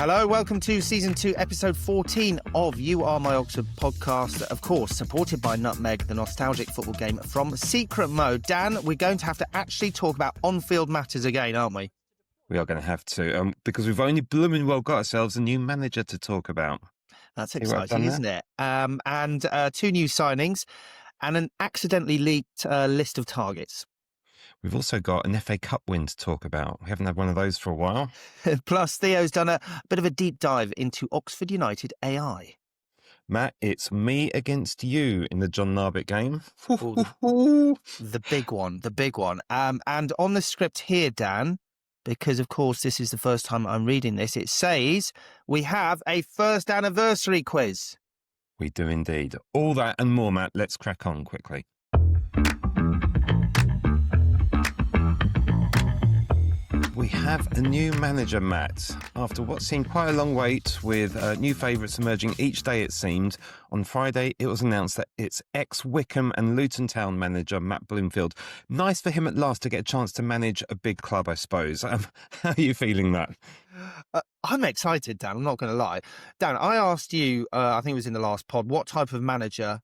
Hello, welcome to Season 2, Episode 14 of You Are My Oxford podcast, of course, supported by Nutmeg, the nostalgic football game from Secret Mode. Dan, we're going to have to actually talk about on-field matters again, aren't we? We are going to have to, because we've only blooming well got ourselves a new manager to talk about. That's exciting, isn't it? And two new signings and an accidentally leaked list of targets. We've also got an FA Cup win to talk about. We haven't had one of those for a while. Plus, Theo's done a bit of a deep dive into Oxford United AI. Matt, it's me against you in the John Narbitt game. The big one. And on the script here, Dan, because, of course, this is the first time I'm reading this, it says we have a first anniversary quiz. We do indeed. All that and more, Matt. Let's crack on quickly. We have a new manager, Matt. After what seemed quite a long wait, with new favourites emerging each day, it seemed, on Friday it was announced that it's ex-Wycombe and Luton Town manager Matt Bloomfield. Nice for him at last to get a chance to manage a big club, I suppose. How are you feeling that? I'm excited, Dan, I'm not going to lie. Dan, I asked you, I think it was in the last pod, what type of manager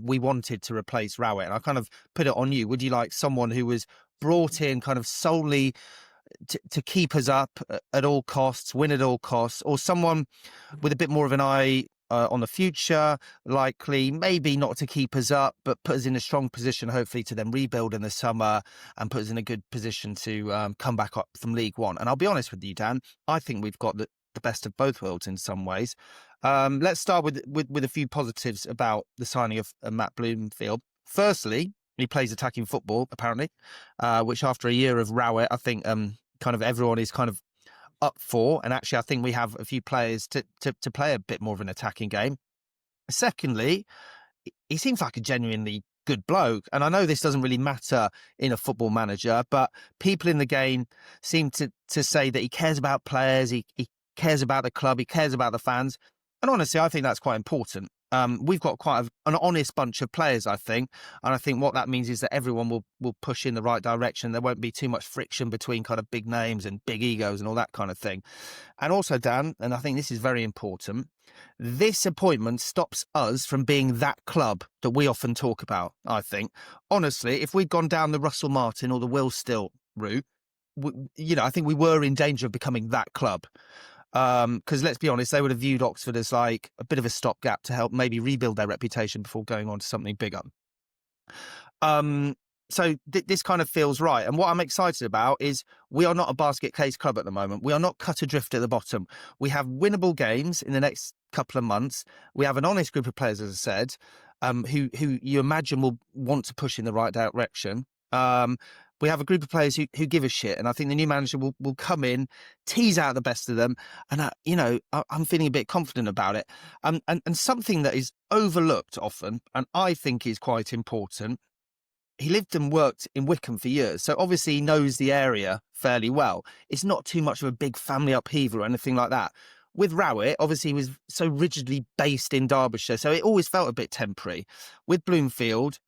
we wanted to replace Rowett, and I kind of put it on you. Would you like someone who was brought in kind of solely to keep us up at all costs, win at all costs, or someone with a bit more of an eye on the future, likely, maybe not to keep us up, but put us in a strong position, hopefully, to then rebuild in the summer and put us in a good position to come back up from League One? And I'll be honest with you, Dan, I think we've got the best of both worlds in some ways. Let's start with a few positives about the signing of Matt Bloomfield. Firstly, he plays attacking football, apparently, which after a year of Rowett, I think kind of everyone is kind of up for. And actually, I think we have a few players to play a bit more of an attacking game. Secondly, he seems like a genuinely good bloke. And I know this doesn't really matter in a football manager, but people in the game seem to say that he cares about players, he cares about the club, he cares about the fans. And honestly, I think that's quite important. We've got quite an honest bunch of players, I think. And I think what that means is that everyone will push in the right direction. There won't be too much friction between kind of big names and big egos and all that kind of thing. And also, Dan, and I think this is very important, this appointment stops us from being that club that we often talk about, I think. Honestly, if we'd gone down the Russell Martin or the Will Still route, I think we were in danger of becoming that club. Because let's be honest, they would have viewed Oxford as like a bit of a stopgap to help maybe rebuild their reputation before going on to something bigger. So this kind of feels right. And what I'm excited about is we are not a basket case club at the moment. We are not cut adrift at the bottom. We have winnable games in the next couple of months. We have an honest group of players, as I said, who you imagine will want to push in the right direction. We have a group of players who give a shit, and I think the new manager will come in, tease out the best of them, and I'm feeling a bit confident about it. And something that is overlooked often, and I think is quite important, he lived and worked in Wycombe for years, so obviously he knows the area fairly well. It's not too much of a big family upheaval or anything like that. With Rowett, obviously he was so rigidly based in Derbyshire, so it always felt a bit temporary. With Bloomfield,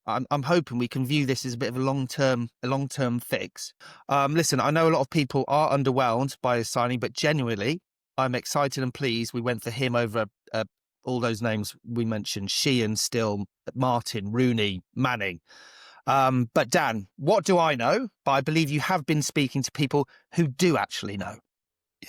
I'm hoping we can view this as a bit of a long-term fix. Listen, I know a lot of people are underwhelmed by his signing, but genuinely, I'm excited and pleased we went for him over all those names we mentioned: Sheehan, Still, Martin, Rooney, Manning. But Dan, what do I know? But I believe you have been speaking to people who do actually know.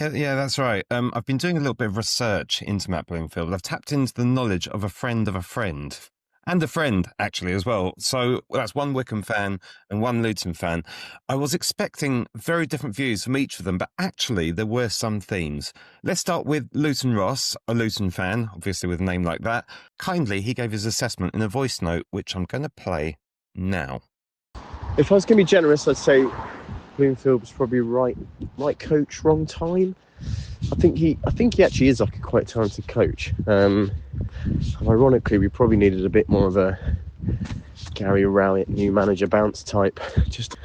Yeah, that's right. I've been doing a little bit of research into Matt Bloomfield. I've tapped into the knowledge of a friend of a friend. And a friend, actually, as well. So that's one Wycombe fan and one Luton fan. I was expecting very different views from each of them, but actually there were some themes. Let's start with Luton Ross, a Luton fan, obviously with a name like that. Kindly, he gave his assessment in a voice note, which I'm going to play now. If I was going to be generous, I'd say Bloomfield was probably right coach, wrong time. I think he actually is like a quite talented coach. Ironically, we probably needed a bit more of a Gary Rowett new manager bounce type, just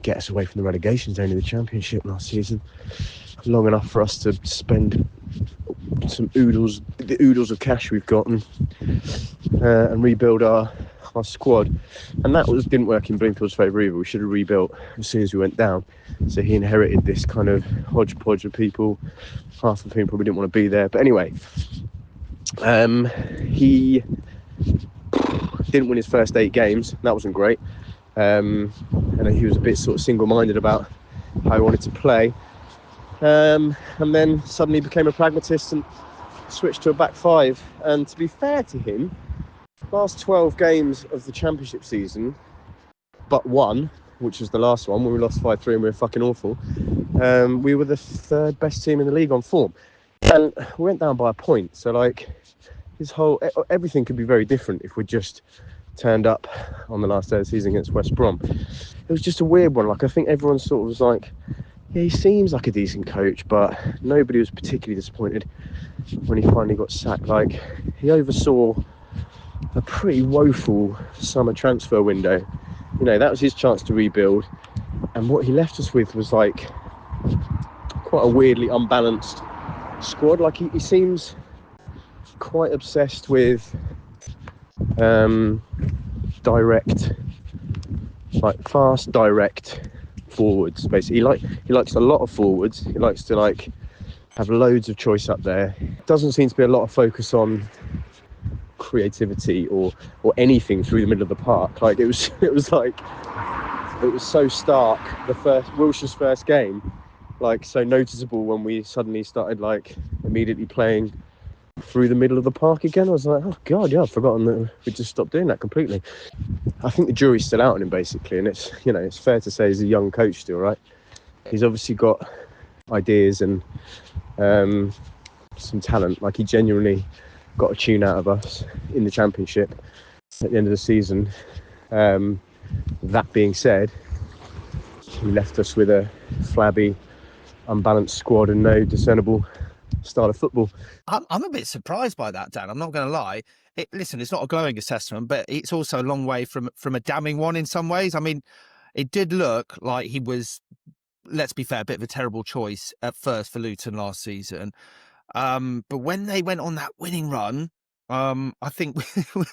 get us away from the relegation zone of the Championship last season, long enough for us to spend the oodles of cash we've got and rebuild our our squad, and that didn't work in Bloomfield's favour either. We should have rebuilt as soon as we went down. So he inherited this kind of hodgepodge of people, half of whom probably didn't want to be there. But anyway, he didn't win his first 8 games. That wasn't great. And he was a bit sort of single-minded about how he wanted to play. And then suddenly became a pragmatist and switched to a back 5. And to be fair to him, last 12 games of the championship season, but one, which was the last one when we lost 5-3 and we were fucking awful, we were the 3rd best team in the league on form. And we went down by a point. So like everything could be very different if we just turned up on the last day of the season against West Brom. It was just a weird one. Like I think everyone sort of was like, yeah, he seems like a decent coach, but nobody was particularly disappointed when he finally got sacked. Like he oversaw a pretty woeful summer transfer window. You know, that was his chance to rebuild, and what he left us with was like quite a weirdly unbalanced squad. Like he seems quite obsessed with fast direct forwards. Basically he likes a lot of forwards. He likes to like have loads of choice up there. Doesn't seem to be a lot of focus on creativity or anything through the middle of the park. Like it was so stark, Wilshire's first game, like so noticeable when we suddenly started like immediately playing through the middle of the park again. I was like, oh god, yeah, I've forgotten that we just stopped doing that completely. I think the jury's still out on him basically, and it's, you know, it's fair to say he's a young coach still, right? He's obviously got ideas and some talent. Like he genuinely got a tune out of us in the championship at the end of the season. That being said, he left us with a flabby, unbalanced squad and no discernible style of football. I'm a bit surprised by that, Dan. I'm not going to lie. Listen, it's not a glowing assessment, but it's also a long way from a damning one in some ways. I mean, it did look like he was, let's be fair, a bit of a terrible choice at first for Luton last season. But when they went on that winning run, I think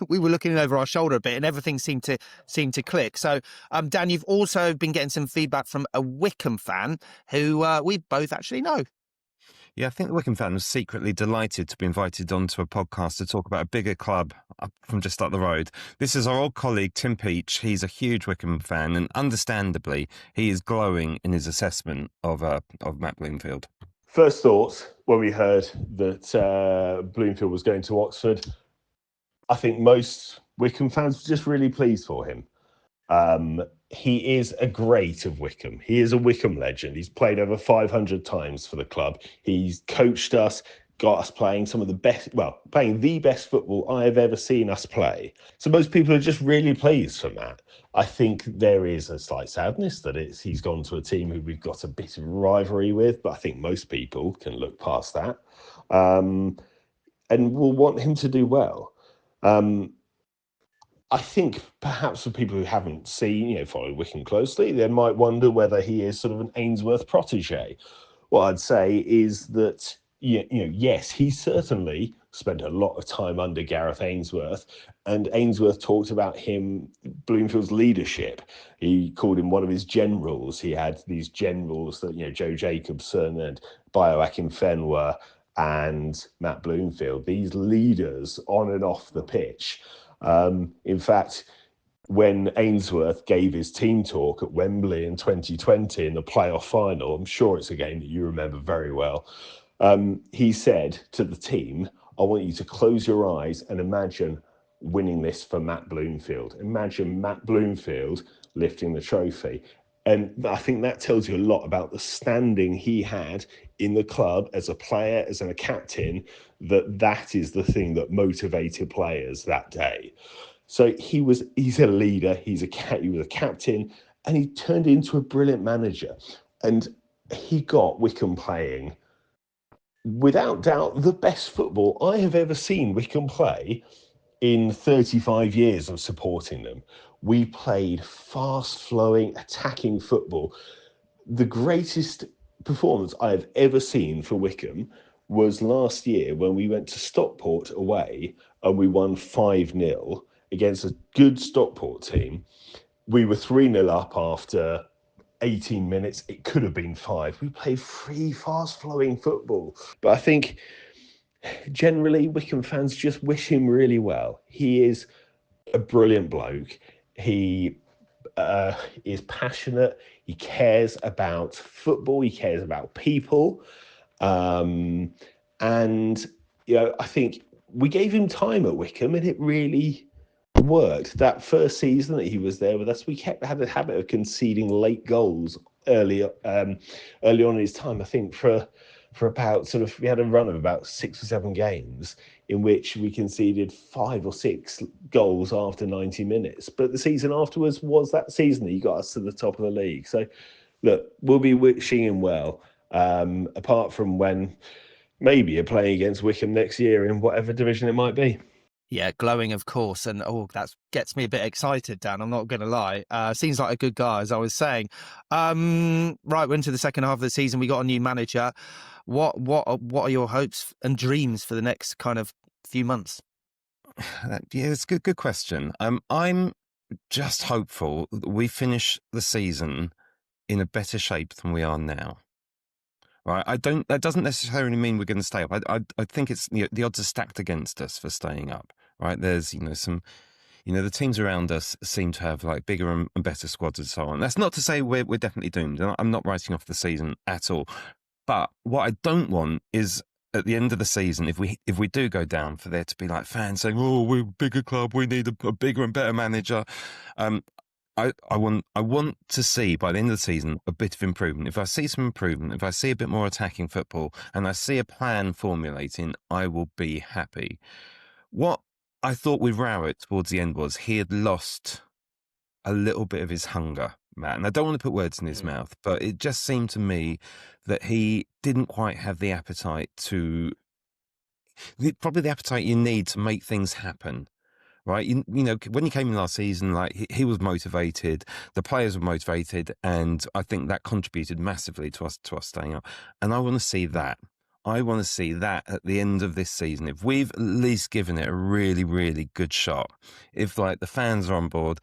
we were looking over our shoulder a bit, and everything seemed to click. So, Dan, you've also been getting some feedback from a Wycombe fan who we both actually know. Yeah, I think the Wycombe fan was secretly delighted to be invited onto a podcast to talk about a bigger club up from just up the road. This is our old colleague, Tim Peach. He's a huge Wycombe fan, and understandably, he is glowing in his assessment of Matt Bloomfield. First thoughts when we heard that Bloomfield was going to Oxford, I think most Wycombe fans were just really pleased for him. He is a great of Wycombe. He is a Wycombe legend. He's played over 500 times for the club. He's coached us, got us playing playing the best football I have ever seen us play. So most people are just really pleased for Matt. I think there is a slight sadness that he's gone to a team who we've got a bit of rivalry with, but I think most people can look past that and will want him to do well. I think perhaps for people who haven't seen, followed Wycombe closely, they might wonder whether he is sort of an Ainsworth protege. What I'd say is that, yes, he certainly spent a lot of time under Gareth Ainsworth, and Ainsworth talked about Bloomfield's leadership. He called him one of his generals. He had these generals that, Joe Jacobson and Bio Akinfenwa and Matt Bloomfield, these leaders on and off the pitch. In fact, when Ainsworth gave his team talk at Wembley in 2020 in the playoff final, I'm sure it's a game that you remember very well, he said to the team, I want you to close your eyes and imagine winning this for Matt Bloomfield. Imagine Matt Bloomfield lifting the trophy. And I think that tells you a lot about the standing he had in the club as a player, as a captain, that is the thing that motivated players that day. So he's a leader, he was a captain, and he turned into a brilliant manager. And he got Wycombe playing, without doubt, the best football I have ever seen Wycombe play in 35 years of supporting them. We played fast-flowing, attacking football. The greatest performance I have ever seen for Wycombe was last year when we went to Stockport away and we won 5-0. against a good Stockport team. We were 3-0 up after 18 minutes. It could have been 5. We played free, fast-flowing football. But I think generally Wycombe fans just wish him really well. He is a brilliant bloke. He is passionate. He cares about football. He cares about people. And, I think we gave him time at Wycombe and it really worked. That first season that he was there with us, we had a habit of conceding late goals early on in his time. I think for about we had a run of about 6 or 7 games in which we conceded 5 or 6 goals after 90 minutes. But the season afterwards was that season that he got us to the top of the league. So look, we'll be wishing him well. Apart from when maybe you're playing against Wycombe next year in whatever division it might be. Yeah, glowing, of course. And that gets me a bit excited, Dan. I'm not going to lie. Seems like a good guy, as I was saying. Right, we're into the second half of the season. We got a new manager. What are your hopes and dreams for the next kind of few months? Yeah, it's a good question. I'm just hopeful that we finish the season in a better shape than we are now. Right, that doesn't necessarily mean we're going to stay up. I think it's the odds are stacked against us for staying up. Right, there's some, the teams around us seem to have like bigger and better squads and so on. That's not to say we're definitely doomed. I'm not writing off the season at all. But what I don't want is at the end of the season, if we do go down, for there to be like fans saying, "Oh, we're a bigger club. We need a bigger and better manager." I want to see by the end of the season a bit of improvement. If I see some improvement, if I see a bit more attacking football, and I see a plan formulating, I will be happy. What I thought with Rowett towards the end was he had lost a little bit of his hunger, Matt. And I don't want to put words in his mouth, but it just seemed to me that he didn't quite have the appetite probably the appetite you need to make things happen. Right, when he came in last season, like he was motivated, the players were motivated, and I think that contributed massively to us staying up. And I want to see that. I want to see that at the end of this season. If we've at least given it a really, really good shot, if like the fans are on board,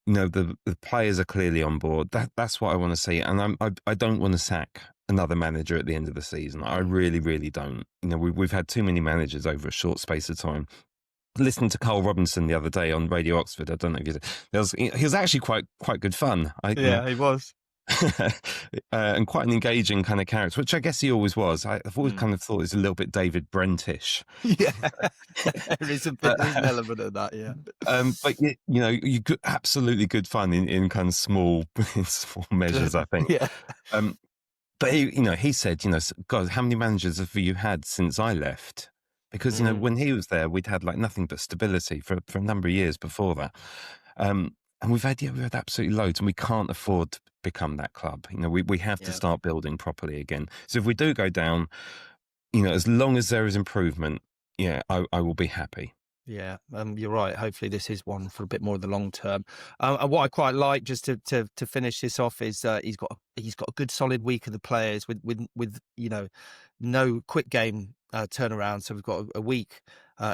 the players are clearly on board. That's what I want to see. And I don't want to sack another manager at the end of the season. I really, really don't. We've had too many managers over a short space of time. Listening to Carl Robinson the other day on Radio Oxford, I don't know if he was actually quite good fun. He was. And quite an engaging kind of character, which I guess he always was. I've always kind of thought he was a little bit David Brentish. Yeah, there is an element of that, yeah. But you could absolutely good fun in kind of small measures, I think. Yeah. But he said, God, how many managers have you had since I left? Because, when he was there, we'd had like nothing but stability for a number of years before that. And we've had absolutely loads, and we can't afford to become that club. We have to start building properly again. So if we do go down, as long as there is improvement, I will be happy. Yeah, you're right. Hopefully this is one for a bit more of the long term. And what I quite like, just to finish this off, is he's got a good solid week of the players with no quick game turnaround. So we've got a week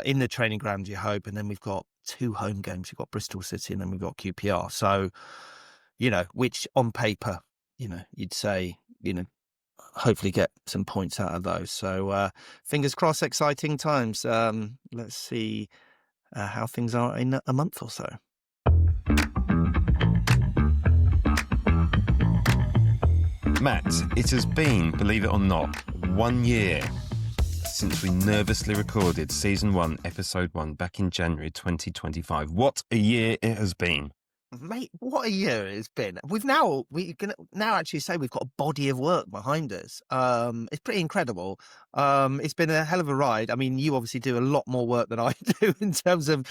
in the training ground, you hope, and then we've got 2 home games. We've got Bristol City and then we've got QPR. So, which on paper, you'd say, hopefully get some points out of those. So fingers crossed, exciting times. Let's see how things are in a month or so. Matt, it has been, believe it or not, 1 year since we nervously recorded Season 1, Episode 1 back in January 2025. What a year it has been. Mate, what a year it's been. We can now actually say we've got a body of work behind us. It's pretty incredible. It's been a hell of a ride. I mean, you obviously do a lot more work than I do in terms of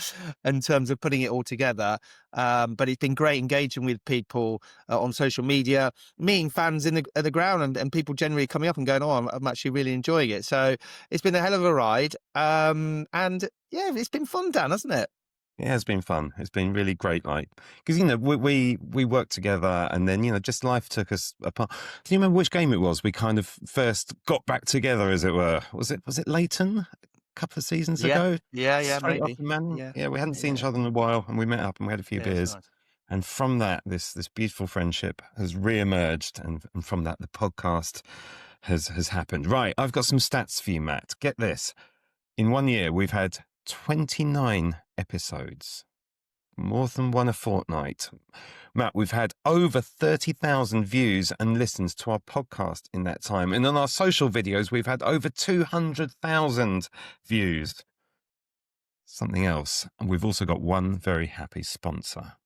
putting it all together. But it's been great engaging with people on social media, meeting fans at the ground, and people generally coming up and going, "Oh, I'm actually really enjoying it." So it's been a hell of a ride. And yeah, it's been fun, Dan, hasn't it? It has been fun. It's been really great, because we worked together, and then just life took us apart. Do you remember which game it was? We kind of first got back together, as it were. Was it Leighton? couple of seasons Yeah. ago. Yeah, Straight maybe. after Manning. Yeah. Yeah, we hadn't seen each Yeah. other in a while, and we met up and we had a few Yeah, it's beers. nice. And from that, this beautiful friendship has re-emerged, and from that, the podcast has happened. Right, I've got some stats for you, Matt. Get this. In 1 year, we've had 29 episodes, more than one a fortnight. Matt, we've had over 30,000 views and listens to our podcast in that time. And on our social videos, we've had over 200,000 views. Something else. And we've also got one very happy sponsor.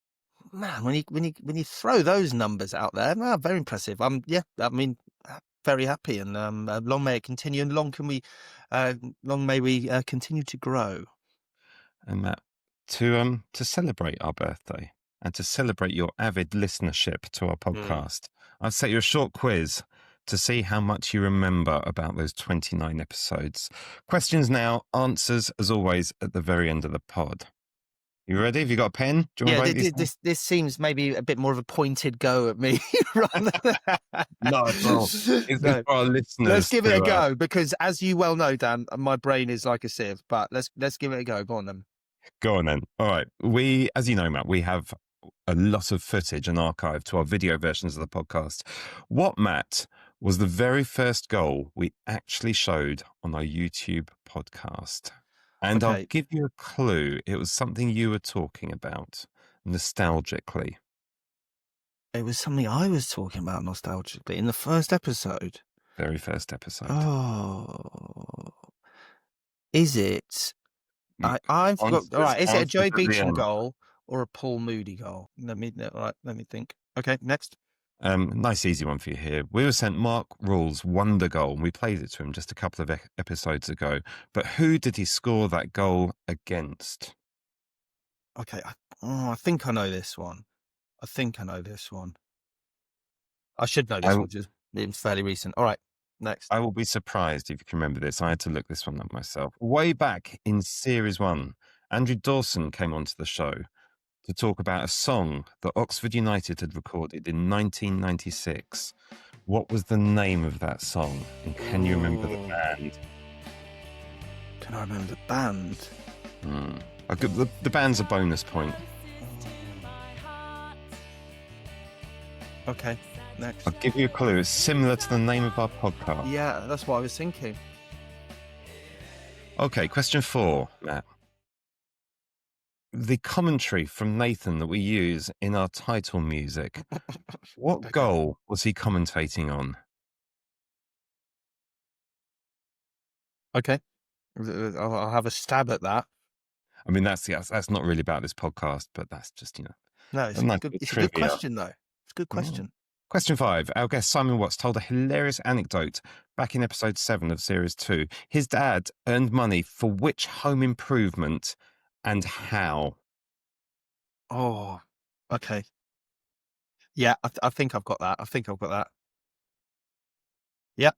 Man, when you throw those numbers out there, very impressive. Very happy, and long may it continue, and long may we continue to grow. And Matt, to celebrate our birthday and to celebrate your avid listenership to our podcast, I'll set you a short quiz to see how much you remember about those 29 episodes. Questions now, answers as always at the very end of the pod. You ready? Have you got a pen? Do you want to write these down? This seems maybe a bit more of a pointed go at me. rather than... Not at all. It's No. for our listeners. Let's give it a go, because as you well know, Dan, my brain is like a sieve. But let's give it a go. Go on then. Go on then. All right. We, as you know, Matt, we have a lot of footage and archive to our video versions of the podcast. What, Matt, was the very first goal we actually showed on our YouTube podcast? And Okay. I'll give you a clue. It was something you were talking about nostalgically. It was something I was talking about nostalgically in the first episode. Very first episode. Oh, is it? Mm. I've got. All right. Is it a Answers Joey at the Beecham end. goal or a Paul Moody goal? Let me think. Okay, next. Nice easy one for you here. We were sent Mark Rule's wonder goal, and we played it to him just a couple of episodes ago. But who did he score that goal against? Okay, I think I know this one. I should know this one. Just it's fairly recent. All right, next. I will be surprised if you can remember this. I had to look this one up myself. Way back in Series 1, Andrew Dawson came onto the show to talk about a song that Oxford United had recorded in 1996. What was the name of that song? And can you remember the band? Can I remember the band? The band's a bonus point. Okay, next. I'll give you a clue. It's similar to the name of our podcast. Yeah, that's what I was thinking. Okay, question 4, Matt. The commentary from Nathan that we use in our title music. What goal was he commentating on? Okay, I'll have a stab at that. I mean, that's not really about this podcast, but that's just, No, it's a nice a good bit of trivia. question, though. It's a good question. Question 5. Our guest Simon Watts told a hilarious anecdote back in episode 7 of Series 2. His dad earned money for which home improvement and how? Oh, okay. Yeah, I think I've got that. Yep.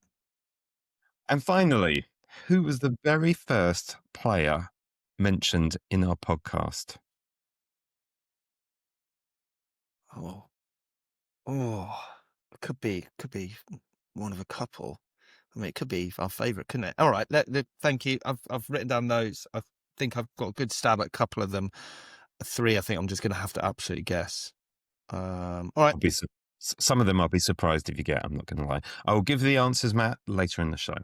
And finally, who was the very first player mentioned in our podcast? It could be one of a couple. I mean, it could be our favourite, couldn't it? All right, thank you. I've written down those. I think I've got a good stab at a couple of them. 3, I think I'm just going to have to absolutely guess. All right. Some of them I'll be surprised if you get. I'm not going to lie. I will give the answers, Matt, later in the show.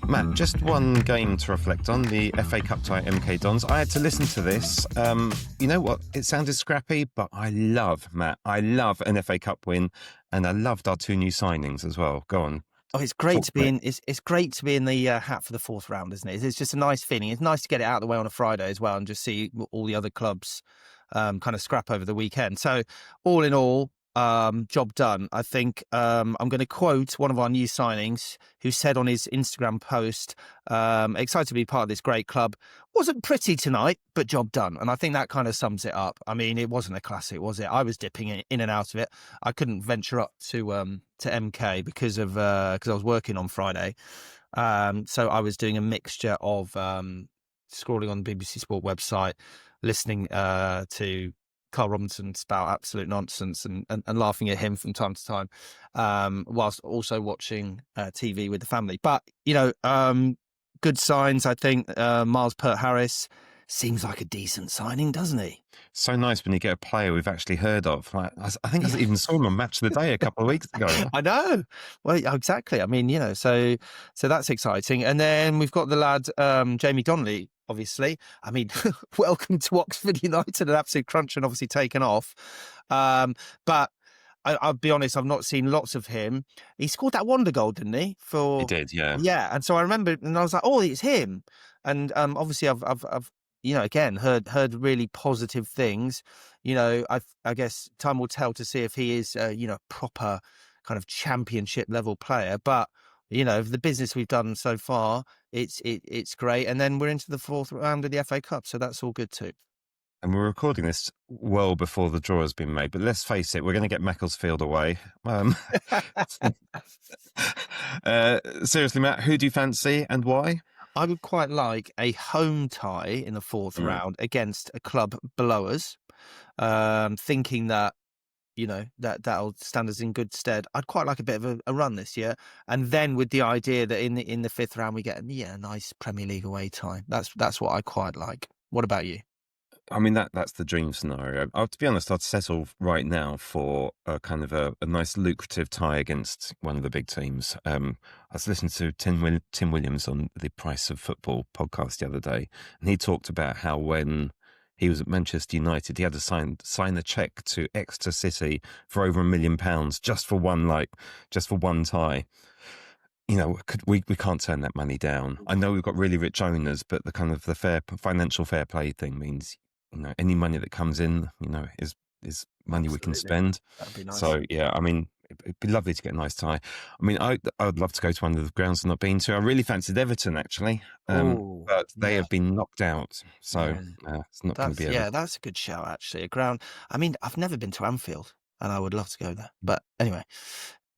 Matt, just one game to reflect on, the FA Cup tie at MK Dons. I had to listen to this. You know what? It sounded scrappy, but I love an FA Cup win, and I loved our 2 new signings as well. Go on. Oh, it's great to be in. It's great to be in the hat for the 4th round, isn't it? It's just a nice feeling. It's nice to get it out of the way on a Friday as well, and just see all the other clubs kind of scrap over the weekend. So, all in all, job done. I think I'm going to quote one of our new signings who said on his Instagram post, excited to be part of this great club. Wasn't pretty tonight, but job done. And I think that kind of sums it up. I mean, it wasn't a classic, was it? I was dipping in and out of it. I couldn't venture up to MK because I was working on Friday. So I was doing a mixture of scrolling on the BBC Sport website, listening to Carl Robinson spout absolute nonsense and laughing at him from time to time, whilst also watching TV with the family. But, good signs, I think. Miles Peart-Harris seems like a decent signing, doesn't he? So nice when you get a player we've actually heard of. Like, I think I even saw him on Match of the Day a couple of weeks ago. I know. Well, exactly. I mean, so that's exciting. And then we've got the lad, Jamie Donnelly, obviously. I mean, welcome to Oxford United, an absolute crunch and obviously taken off. But I'll be honest, I've not seen lots of him. He scored that wonder goal, didn't he? He did, yeah. Yeah. And so I remember, and I was like, oh, it's him. And obviously I've again, heard really positive things. I guess time will tell to see if he is, proper kind of championship level player. But, the business we've done so far, it's great. And then we're into the fourth round of the FA Cup. So that's all good too. And we're recording this well before the draw has been made. But let's face it, we're going to get Macclesfield away. Seriously, Matt, who do you fancy and why? I would quite like a home tie in the fourth round against a club below us, thinking that, that'll stand us in good stead. I'd quite like a bit of a run this year. And then with the idea that in the fifth round, we get a nice Premier League away tie. That's what I quite like. What about you? I mean, that's the dream scenario. To be honest, I'd settle right now for a kind of a nice lucrative tie against one of the big teams. I was listening to Tim Williams on the Price of Football podcast the other day, and he talked about how when he was at Manchester United, he had to sign a cheque to Exeter City for over £1 million just for one tie. We can't turn that money down. I know we've got really rich owners, but the kind of the financial fair play thing means, any money that comes in, is money Absolutely. We can spend. That'd be nice. So, yeah, I mean, it'd be lovely to get a nice tie. I mean, I would love to go to one of the grounds I've not been to. I really fancied Everton, actually, but they have been knocked out. So it's not going to be Everton. Yeah, that's a good shout, actually. A ground. I mean, I've never been to Anfield, and I would love to go there. But anyway.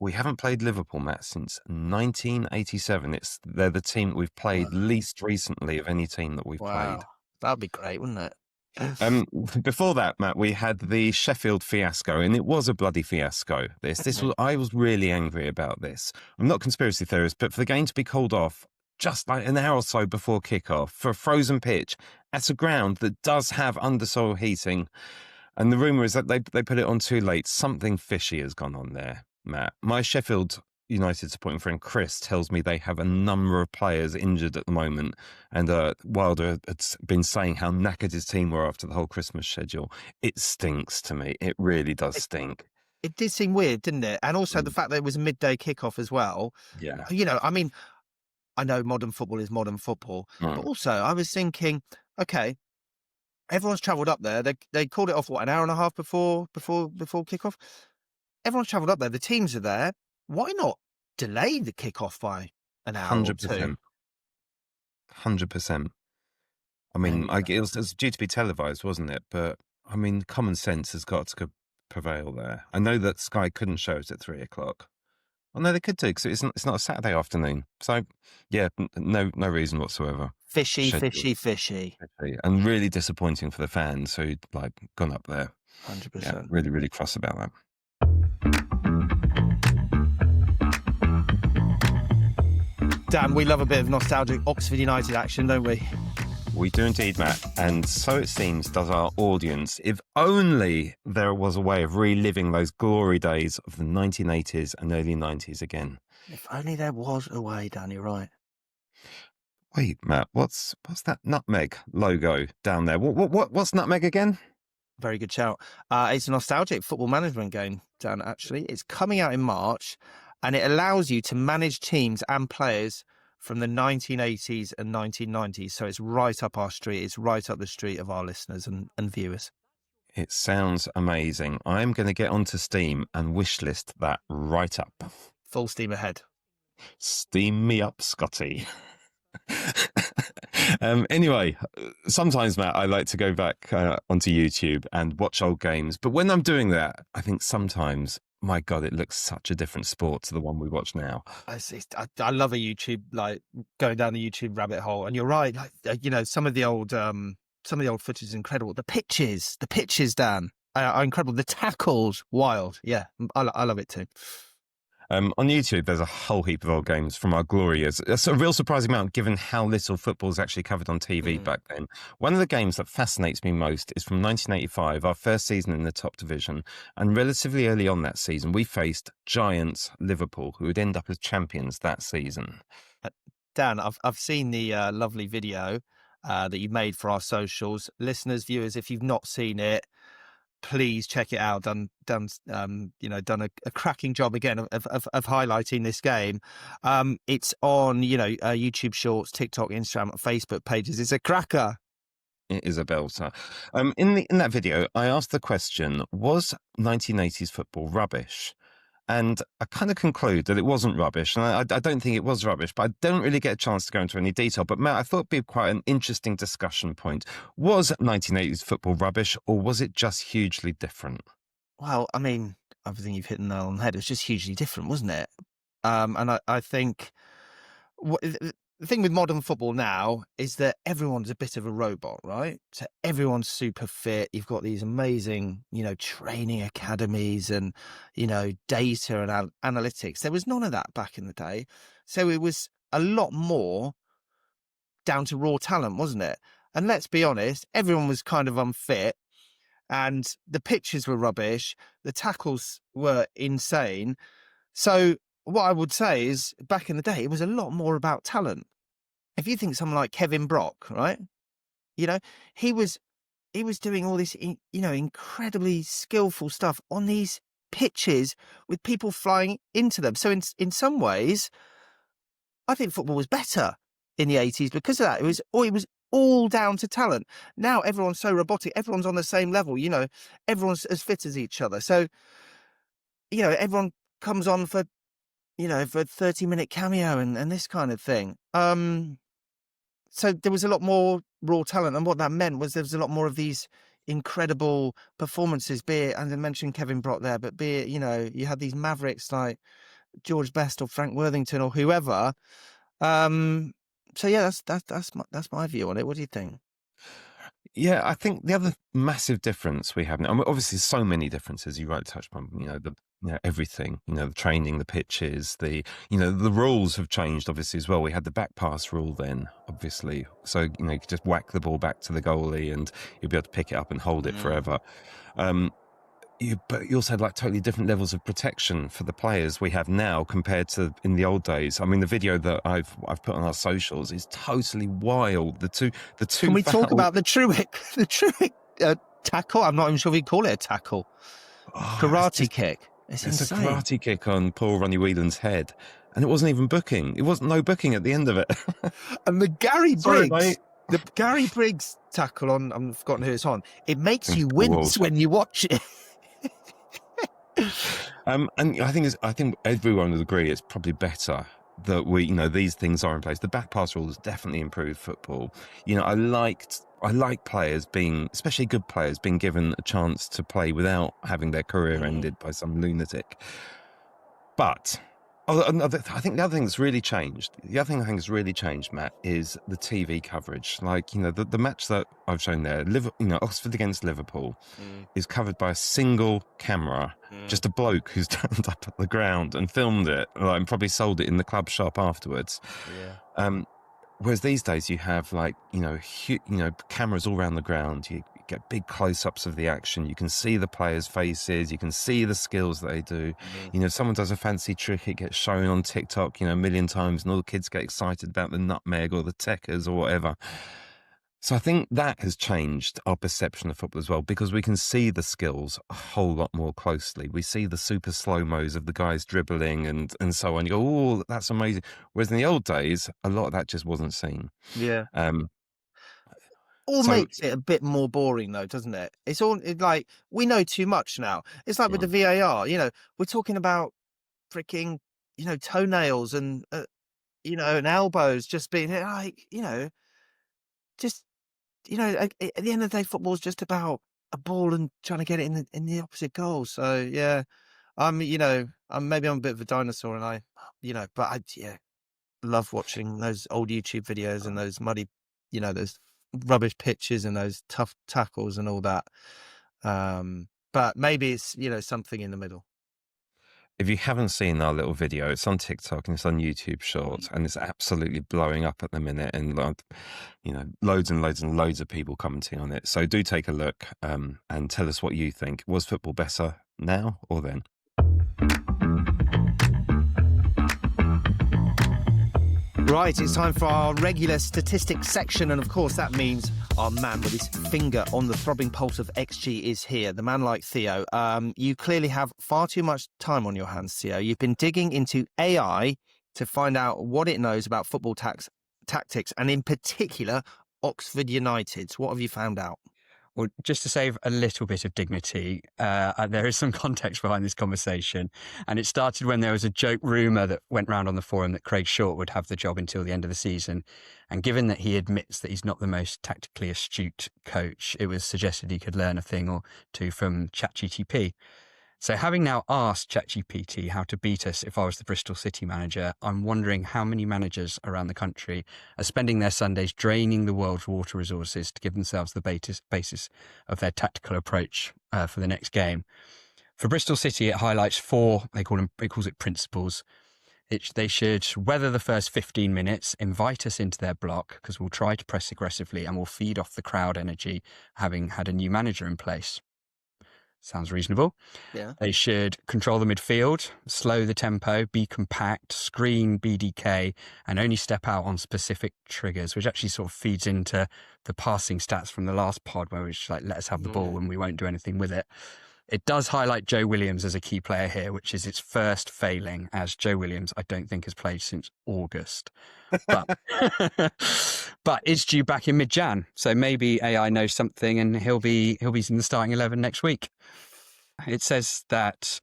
We haven't played Liverpool, Matt, since 1987. They're the team that we've played least recently of any team that we've played. That'd be great, wouldn't it? Before that, Matt, we had the Sheffield fiasco, and it was a bloody fiasco. I was really angry about this. I'm not a conspiracy theorist, but for the game to be called off just like an hour or so before kickoff for a frozen pitch at a ground that does have undersoil heating, and the rumour is that they put it on too late. Something fishy has gone on there, Matt. My Sheffield United supporting friend Chris tells me they have a number of players injured at the moment, and Wilder had been saying how knackered his team were after the whole Christmas schedule. It stinks to me. It really does stink. It did seem weird, didn't it? And also the fact that it was a midday kickoff as well. Yeah. I mean, I know modern football is modern football, but also I was thinking, okay, everyone's travelled up there. They called it off, an hour and a half before kickoff? Everyone's travelled up there. The teams are there. Why not delay the kickoff by an hour 100%. or two? 100%. I mean, it was due to be televised, wasn't it? But, I mean, common sense has got to prevail there. I know that Sky couldn't show it at 3:00. Oh, no, they could do, because it's not a Saturday afternoon. So, yeah, no reason whatsoever. Fishy. And really disappointing for the fans who'd, gone up there. 100%. Yeah, really, really cross about that. Dan, we love a bit of nostalgic Oxford United action, don't we? We do indeed, Matt. And so it seems does our audience. If only there was a way of reliving those glory days of the 1980s and early 90s again. If only there was a way, Dan, you're right. Wait, Matt, what's that nutmeg logo down there? What's nutmeg again? Very good shout. It's a nostalgic football management game, Dan, actually. It's coming out in March, and it allows you to manage teams and players from the 1980s and 1990s. So it's right up our street. It's right up the street of our listeners and viewers. It sounds amazing. I'm going to get onto Steam and wishlist that right up. Full steam ahead. Steam me up, Scotty. Anyway, sometimes, Matt, I like to go back onto YouTube and watch old games. But when I'm doing that, I think sometimes, my God, it looks such a different sport to the one we watch now. I love a YouTube, going down the YouTube rabbit hole. And you're right, some of the old footage is incredible. The pitches, Dan. incredible. The tackles, wild. Yeah, I love it too. On YouTube, there's a whole heap of old games from our glory years. It's a real surprising amount given how little football is actually covered on TV back then. One of the games that fascinates me most is from 1985, our first season in the top division. And relatively early on that season, we faced giants Liverpool, who would end up as champions that season. Dan, I've seen the lovely video that you made for our socials. Listeners, viewers, if you've not seen it, please check it out. Done a cracking job again of highlighting this game. It's on YouTube Shorts, TikTok, Instagram, Facebook pages. It's a cracker. It is a belter. In that video, I asked the question: was 1980s football rubbish? And I kind of conclude that it wasn't rubbish. And I don't think it was rubbish, but I don't really get a chance to go into any detail. But Matt, I thought it'd be quite an interesting discussion point. Was 1980s football rubbish, or was it just hugely different? Well, I mean, I think you've hit the nail on the head. It was just hugely different, wasn't it? And I think the thing with modern football now is that everyone's a bit of a robot, right? So everyone's super fit. You've got these amazing, training academies and, data and analytics. There was none of that back in the day. So it was a lot more down to raw talent, wasn't it? And let's be honest, everyone was kind of unfit and the pitches were rubbish. The tackles were insane. So what I would say is back in the day, it was a lot more about talent. If you think someone like Kevin Brock, right? He was doing all this, incredibly skillful stuff on these pitches with people flying into them. So in some ways, I think football was better in the 80s because of that. It was all down to talent. Now everyone's so robotic. Everyone's on the same level. Everyone's as fit as each other. So, everyone comes on for a 30-minute cameo and this kind of thing. So there was a lot more raw talent, and what that meant was there was a lot more of these incredible performances, be it, and I mentioned Kevin Brock there, but be it, you had these mavericks like George Best or Frank Worthington or whoever. So yeah, that's my view on it. What do you think? Yeah, I think the other massive difference we have now, obviously so many differences, you rightly touched upon, everything, the training, the pitches, the rules have changed obviously as well. We had the back pass rule then, obviously. So, you could just whack the ball back to the goalie and you'd be able to pick it up and hold it forever. But you also had like totally different levels of protection for the players we have now compared to in the old days. I mean, the video that I've put on our socials is totally wild. The two. Can we talk about the Truick tackle? I'm not even sure if we call it a tackle. Karate kick. It's insane. A karate kick on poor Ronnie Whelan's head, and it wasn't even booking. It wasn't no booking at the end of it. And the Gary Briggs. The Gary Briggs tackle on, I've forgotten who it's on. It makes you wince when you watch it. And I think everyone would agree it's probably better that these things are in place. The back pass rule has definitely improved football. I like players especially good players, being given a chance to play without having their career ended by some lunatic. But I think the other thing that's really changed, Matt, is the TV coverage. Like, the match that I've shown there, Oxford against Liverpool, is covered by a single camera, just a bloke who's turned up at the ground and filmed it, and probably sold it in the club shop afterwards. Yeah. Whereas these days you have cameras all around the ground. You get big close-ups of the action. You can see the players' faces. You can see the skills that they do. If someone does a fancy trick, it gets shown on TikTok, a million times, and all the kids get excited about the nutmeg or the techers or whatever. So I think that has changed our perception of football as well, because we can see the skills a whole lot more closely. We see the super slow-mos of the guys dribbling and so on. You go, oh, that's amazing. Whereas in the old days, a lot of that just wasn't seen. Yeah. All makes it a bit more boring, though, doesn't it? It's all like we know too much now. It's like with the VAR. We're talking about freaking, toenails and and elbows just being like, just at the end of the day, football is just about a ball and trying to get it in the opposite goal. So yeah, maybe I'm a bit of a dinosaur, and I love watching those old YouTube videos and those muddy, those rubbish pitches and those tough tackles and all that. but maybe it's, something in the middle. If you haven't seen our little video, it's on TikTok and it's on YouTube Shorts, and it's absolutely blowing up at the minute, and loads and loads and loads of people commenting on it. So do take a look and tell us what you think. Was football better now or then? Right, it's time for our regular statistics section, and of course that means our man with his finger on the throbbing pulse of XG is here, the man like Theo. You clearly have far too much time on your hands, Theo. You've been digging into AI to find out what it knows about football tactics, and in particular, Oxford United. What have you found out? Well, just to save a little bit of dignity, there is some context behind this conversation. And it started when there was a joke rumour that went round on the forum that Craig Short would have the job until the end of the season. And given that he admits that he's not the most tactically astute coach, it was suggested he could learn a thing or two from ChatGTP. So having now asked ChatGPT how to beat us if I was the Bristol City manager, I'm wondering how many managers around the country are spending their Sundays draining the world's water resources to give themselves the basis of their tactical approach for the next game. For Bristol City, it highlights four, it calls it principles. They should weather the first 15 minutes, invite us into their block, because we'll try to press aggressively and we'll feed off the crowd energy, having had a new manager in place. Sounds reasonable. Yeah. They should control the midfield, slow the tempo, be compact, screen BDK, and only step out on specific triggers, which actually sort of feeds into the passing stats from the last pod where we just let us have the ball and we won't do anything with it. It does highlight Joe Williams as a key player here, which is its first failing, as Joe Williams, I don't think, has played since August. But, but it's due back in mid-Jan, so maybe AI knows something and he'll be in the starting 11 next week. It says that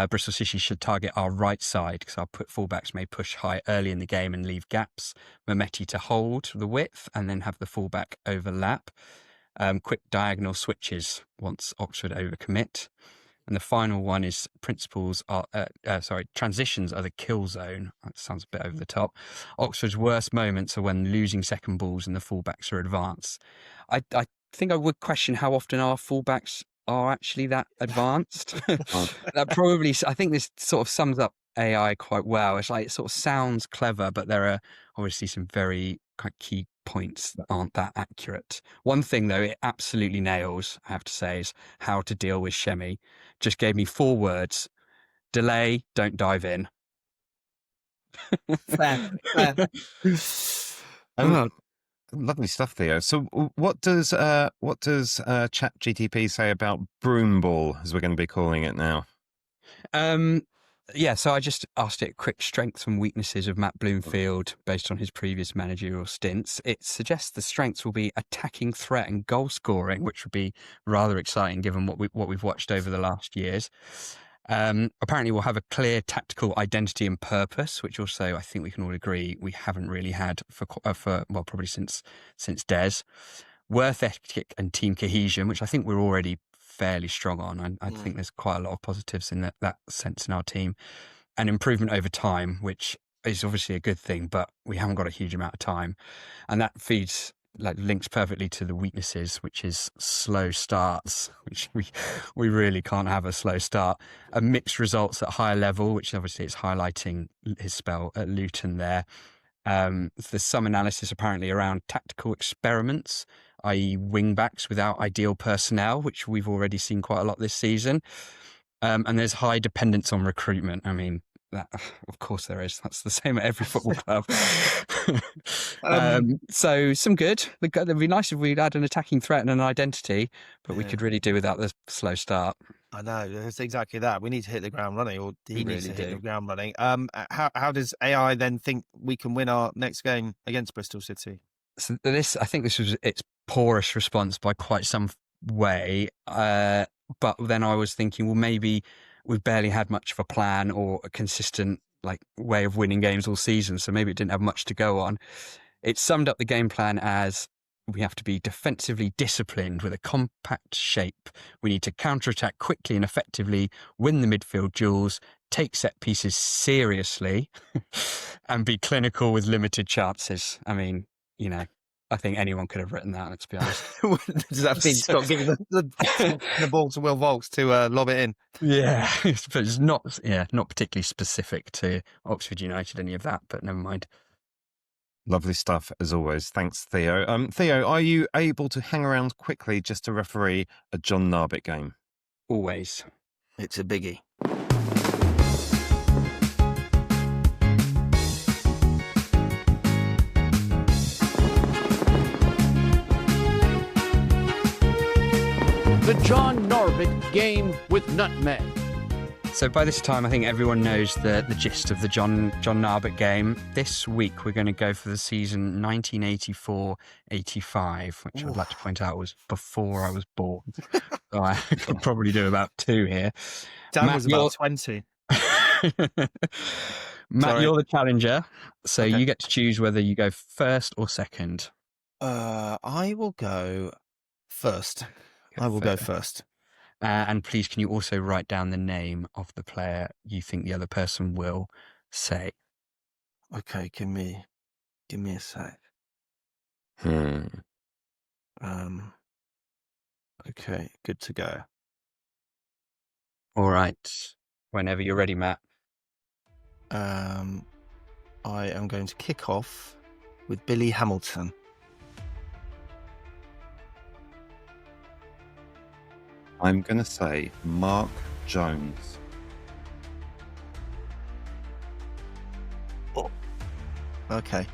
Bristol City should target our right side because our fullbacks may push high early in the game and leave gaps. Mehmeti to hold the width and then have the fullback overlap. Quick diagonal switches once Oxford overcommit. And the final one is transitions are the kill zone. That sounds a bit over the top. Oxford's worst moments are when losing second balls and the fullbacks are advanced. I think I would question how often our fullbacks are actually that advanced. That probably, I think this sort of sums up AI quite well. It's like, it sort of sounds clever, but there are obviously some very quite key points that aren't that accurate. One thing though, it absolutely nails, I have to say, is how to deal with Shemi. Just gave me 4 words: delay, don't dive in. Fair. Lovely stuff, Theo. So what does ChatGTP say about broom ball, as we're going to be calling it now? Yeah, so I just asked it quick strengths and weaknesses of Matt Bloomfield based on his previous managerial stints. It suggests the strengths will be attacking threat and goal scoring, which would be rather exciting given what we've watched over the last years. Apparently we'll have a clear tactical identity and purpose, which also I think we can all agree we haven't really had for probably since Des. Worth ethic and team cohesion, which I think we're already fairly strong on. I think there's quite a lot of positives in that sense in our team. And improvement over time, which is obviously a good thing, but we haven't got a huge amount of time. And that links perfectly to the weaknesses, which is slow starts, which we really can't have a slow start. Mixed results at higher level, which obviously it's highlighting his spell at Luton there. There's some analysis apparently around tactical experiments, i.e. wing-backs without ideal personnel, which we've already seen quite a lot this season. And there's high dependence on recruitment. I mean, that, of course there is. That's the same at every football club. So some good. It'd be nice if we'd had an attacking threat and an identity, but we could really do without the slow start. I know, it's exactly that. We need to hit the ground running, or he needs to hit the ground running. How does AI then think we can win our next game against Bristol City? So I think this was its poorest response by quite some way. But then I was thinking, well, maybe we've barely had much of a plan or a consistent way of winning games all season, so maybe it didn't have much to go on. It summed up the game plan as: we have to be defensively disciplined with a compact shape. We need to counterattack quickly and effectively, win the midfield duels, take set pieces seriously, and be clinical with limited chances. I mean, I think anyone could have written that, let's be honest. Does that mean stop giving the ball to Will Volks to lob it in? Yeah, but it's not particularly specific to Oxford United, any of that, but never mind. Lovely stuff, as always. Thanks, Theo. Theo, are you able to hang around quickly just to referee a John Narbit game? Always. It's a biggie. The John Narbit game with nutmeg. So by this time, I think everyone knows the gist of the John Narbit game. This week, we're going to go for the season 1984-85, which I'd like to point out was before I was born. So I could probably do about 2 here. Dan Matt, was about 20. Matt, Sorry. you're the challenger, so Okay. you get to choose whether you go first or second. I will go first. I will go first. And please, can you also write down the name of the player you think the other person will say? Okay, give me a sec. Okay, good to go. All right. Whenever you're ready, Matt. I am going to kick off with Billy Hamilton. I'm going to say Mark Jones. Okay.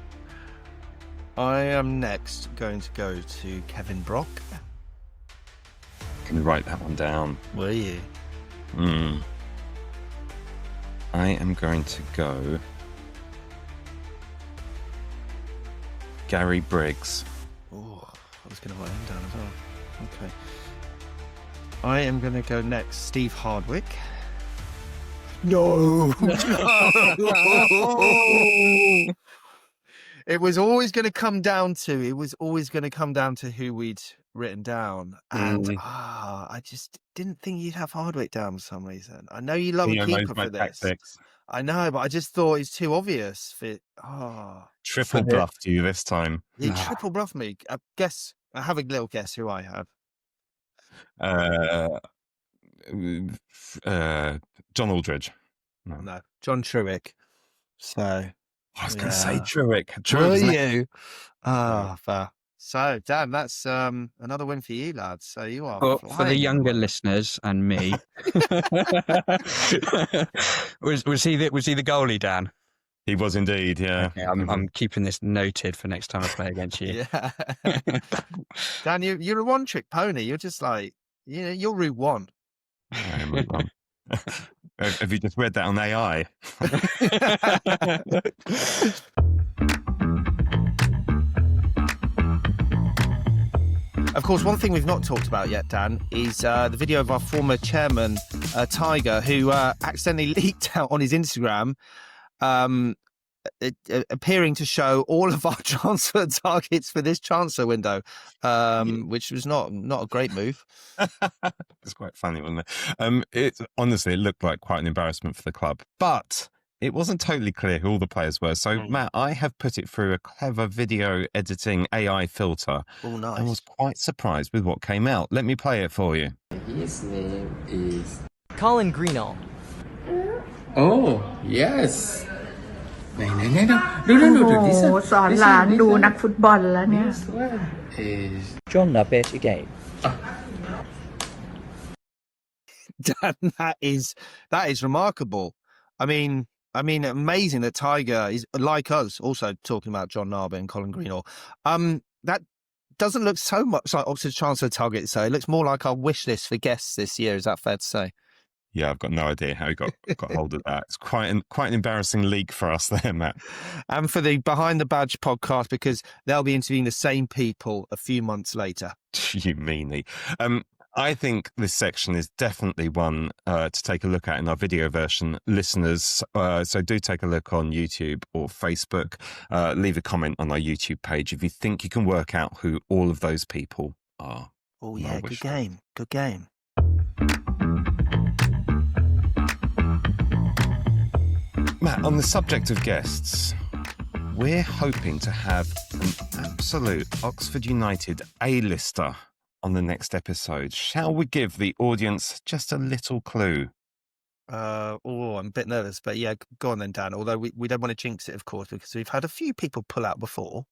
I am next going to go to Kevin Brock. Can you write that one down? Will you? I am going to go Gary Briggs. Oh, I was going to write him down as well. Okay. I am going to go next, Steve Hardwick. No. It was always going to come down to who we'd written down, and I just didn't think you'd have Hardwick down for some reason. I know you love Theo a knows keeper my for this. tactics. I know, but I just thought it's too obvious. Triple bluffed you this time. You triple bluff me. I have a little guess who I have. John Aldridge. No, John Truick. So I was going to say yeah. Truick. Were Truick's you? Fair. So, Dan, that's another win for you, lads. So you are For the flying. younger listeners and me, was he the goalie, Dan? He was indeed, yeah. Okay, I'm keeping this noted for next time I play against you. Yeah. Dan, you're a one-trick pony. You're just like, you're Route 1. I am Route 1. Have you just read that on AI? Of course, one thing we've not talked about yet, Dan, is the video of our former chairman, Tiger, who accidentally leaked out on his Instagram, appearing to show all of our transfer targets for this transfer window, which was not a great move. It's quite funny, wasn't it? Honestly, it looked like quite an embarrassment for the club, but it wasn't totally clear who all the players were. So, Matt, I have put it through a clever video editing AI filter. Oh, nice. And was quite surprised with what came out. Let me play it for you. His name is Colin Greenall. Oh yes ไหนดู this โอ้โหสอนหลานดูนักฟุตบอลแล้วเนี่ย this one is John Narbit again. Dan, that is remarkable. I mean, amazing that Tiger is like us, also talking about John Narbit and Colin Greenall. That doesn't look so much like Oxford's transfer target, so it looks more like our wish list for guests this year. Is that fair to say? Yeah, I've got no idea how he got hold of that. It's quite an embarrassing leak for us there, Matt. And for the Behind the Badge podcast, because they'll be interviewing the same people a few months later. You meanie. I think this section is definitely one to take a look at in our video version, listeners. So do take a look on YouTube or Facebook. Leave a comment on our YouTube page if you think you can work out who all of those people are. Oh, yeah, good game. Good game. Matt, on the subject of guests, we're hoping to have an absolute Oxford United A-lister on the next episode. Shall we give the audience just a little clue? I'm a bit nervous, but yeah, go on then, Dan. Although we don't want to jinx it, of course, because we've had a few people pull out before.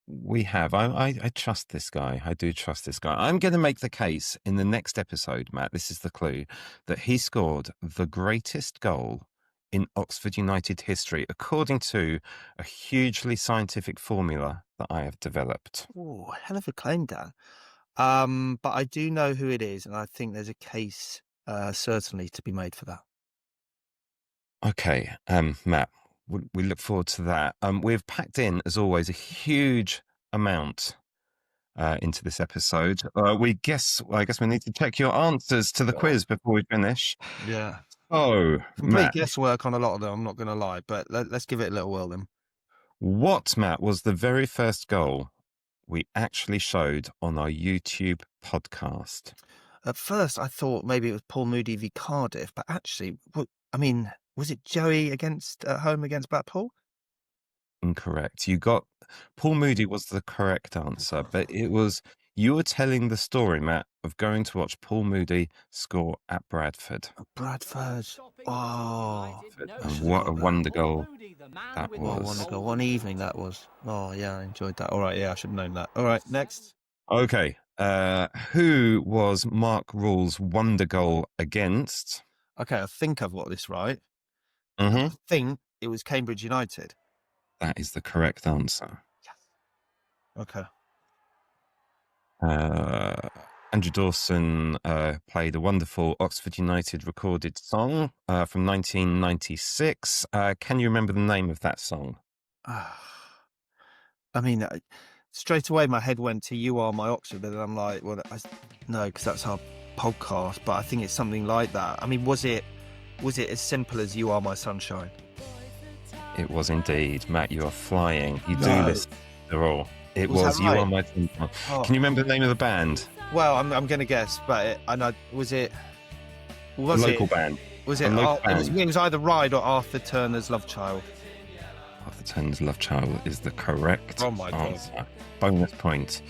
We have. I trust this guy. I do trust this guy. I'm going to make the case in the next episode, Matt, this is the clue, that he scored the greatest goal in Oxford United history, according to a hugely scientific formula that I have developed. Oh, hell of a claim, Dan. But I do know who it is, and I think there's a case certainly to be made for that. Okay, Matt, we look forward to that. We've packed in, as always, a huge amount into this episode. I guess we need to check your answers to the quiz before we finish. Yeah. Oh, Complete Matt, guesswork on a lot of them, I'm not going to lie, but let's give it a little whirl then. what, Matt, was the very first goal we actually showed on our YouTube podcast? At first, I thought maybe it was Paul Moody v Cardiff, but actually, was it Joey at home against Blackpool? Incorrect. You got Paul Moody was the correct answer, but you were telling the story, Matt, of going to watch Paul Moody score at Bradford. Bradford. Oh, And what a wonder goal that what a was. wonder goal. One evening that was. Oh, yeah, I enjoyed that. All right, yeah, I should have known that. All right, next. Okay. Who was Mark Rule's wonder goal against? Okay, I think I've got this right. Mm-hmm. I think it was Cambridge United. That is the correct answer. Okay. Andrew Dawson played a wonderful Oxford United recorded song from 1996. Can you remember the name of that song? I mean, straight away my head went to "You Are My Oxford," but then I'm like, well, no, because that's our podcast. But I think it's something like that. I mean, was it as simple as "You Are My Sunshine"? It was indeed. Matt, you are flying. You do listen to all. It Was was that You right? Are My Sunshine. Oh. Can you remember the name of the band? Well, I'm going to guess, but was it? A local band. Was A it? local It was either Ride or Arthur Turner's Love Child. Arthur Turner's Love Child is the correct Oh my God. answer. Bonus point.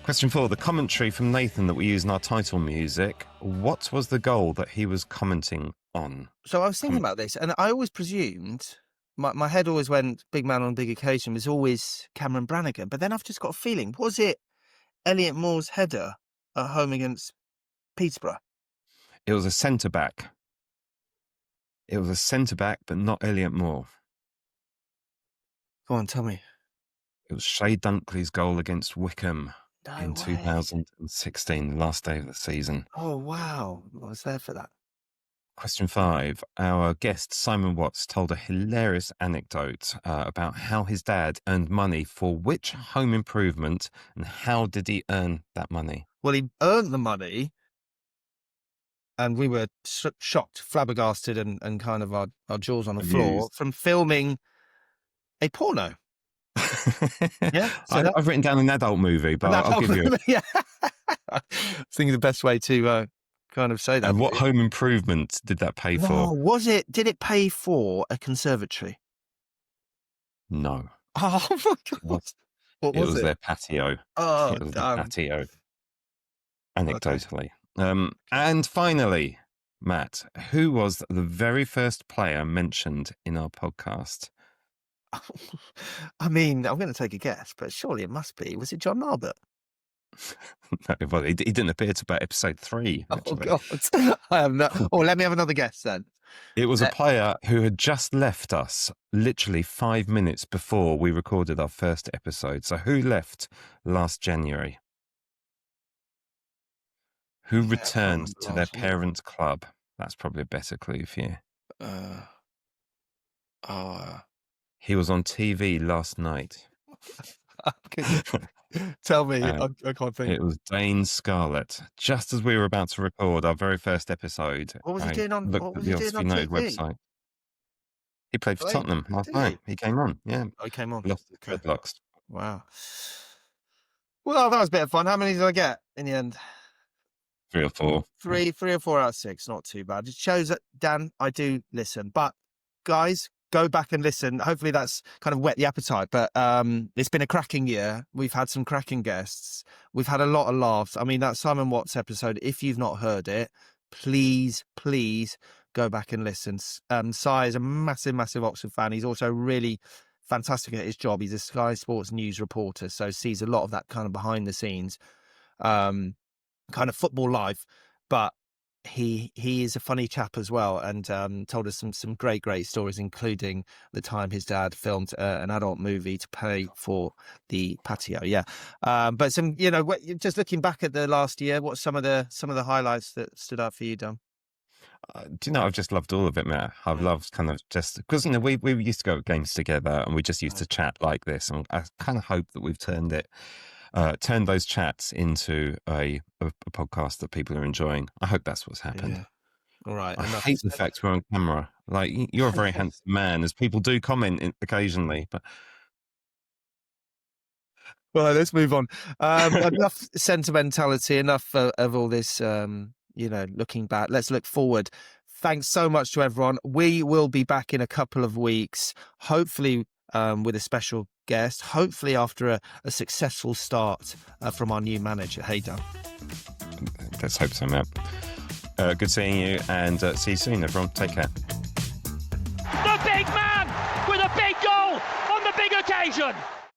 Question 4. The commentary from Nathan that we use in our title music. What was the goal that he was commenting on? So I was thinking about this, and I always presumed my head always went big man on big occasion was always Cameron Brannigan, but then I've just got a feeling, was it Elliot Moore's header at home against Peterborough? It was a centre-back. It was a centre-back, but not Elliot Moore. Go on, tell me. It was Shay Dunkley's goal against Wickham in way. 2016, the last day of the season. Oh, wow. I was there for that. Question 5. Our guest, Simon Watts, told a hilarious anecdote about how his dad earned money for which home improvement and how did he earn that money? Well, he earned the money, and we were shocked, flabbergasted, and kind of our jaws on the floor from filming a porno. Yeah, so I've written down an adult movie, but I'll give you it. Yeah. I think the best way to kind of say that. And what home improvement did that pay for? Oh, did it pay for a conservatory? No. Oh, my God. What was it? It was their patio. Oh, It was the damn. patio. Anecdotally. And finally, Matt, who was the very first player mentioned in our podcast? I mean, I'm going to take a guess, but surely it must be. Was it John Marbert? No, well, he didn't appear to about episode 3. Actually. Oh, God. I have no. Oh, let me have another guess then. It was a player who had just left us literally 5 minutes before we recorded our first episode. So who left last January? Who returned to their parent club? That's probably a better clue for you. He was on TV last night. Tell me, I can't think. It was Dane Scarlett. Just as we were about to record our very first episode, What was he doing on? looked What at was the he doing OUFC on United TV? website. He played for Played? Tottenham last Did night. He came on, yeah. I came on. Lost his dreadlocks. Wow. Well, that was a bit of fun. How many did I get in the end? 3 or 4. Three or 4 out of 6. Not too bad. It shows that, Dan, I do listen. But, guys, go back and listen. Hopefully that's kind of whet the appetite. But it's been a cracking year. We've had some cracking guests. We've had a lot of laughs. I mean, that Simon Watts episode, if you've not heard it, please go back and listen. Si is a massive Oxford fan. He's also really fantastic at his job. He's a Sky Sports news reporter, so sees a lot of that kind of behind the scenes kind of football life. But he is a funny chap as well, and told us some great stories, including the time his dad filmed an adult movie to pay for the patio. But some, just looking back at the last year, what's some of the highlights that stood out for you, Dom? Do you know, I've just loved all of it, Matt. I've loved kind of just because we used to go to games together and we just used to chat like this, and I kind of hope that we've turned those chats into a podcast that people are enjoying. I hope that's what's happened. Yeah. All right. I hate the fact we're on camera. Like, you're a very handsome man, as people do comment occasionally, but. Well, let's move on. Enough sentimentality, enough of all this, looking back. Let's look forward. Thanks so much to everyone. We will be back in a couple of weeks, hopefully with a special guest, hopefully after a successful start from our new manager. Hey, Dan. Let's hope so, Matt. Good seeing you, and see you soon, everyone. Take care. The big man with a big goal on the big occasion.